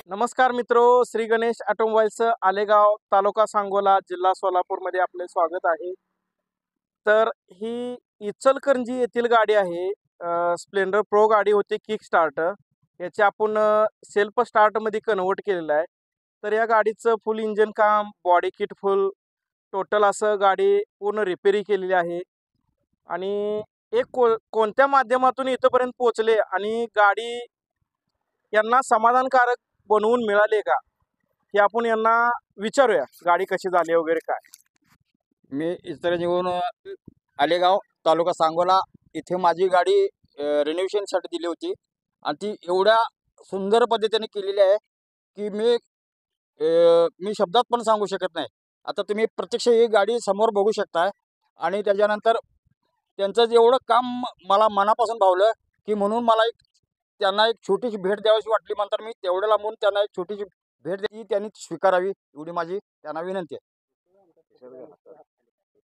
नमस्कार मित्रो, श्री गणेश ऑटोमोबाईल्स आलेगाव, तालुका सांगोला, जिल्हा सोलापूरमध्ये आपले स्वागत आहे. तर ही इचलकरंजी येथील गाडी आहे. स्प्लेंडर प्रो गाडी होती किक स्टार्ट. याची आपण सेल्फ स्टार्टमध्ये कन्वर्ट केलेलं आहे. तर या गाडीचं फुल इंजन काम, बॉडी किट फुल, टोटल असं गाडी पूर्ण रिपेरी केलेली आहे. आणि कोणत्या माध्यमातून इथंपर्यंत पोहोचले आणि गाडी यांना समाधानकारक बनवून मिळाले का, हे आपण यांना विचारूया. गाडी कशी झाली वगैरे काय. मी इचलकरंजीहून आलेगाव तालुका सांगोला इथे माझी गाडी रिनोव्हेशनसाठी दिली होती आणि ती एवढ्या सुंदर पद्धतीने केलेली आहे की मी शब्दात पण सांगू शकत नाही. आता तुम्ही प्रत्यक्ष ही गाडी समोर बघू शकताय आणि त्याच्यानंतर त्यांचं जेवढं काम मला मनापासून भावलं की म्हणून मला त्यांना एक छोटीशी भेट द्यावीशी वाटली. नंतर मी तेवढ्या लांबून त्यांना एक छोटीशी भेट द्यायची, त्यांनी स्वीकारावी एवढी माझी त्यांना विनंती आहे.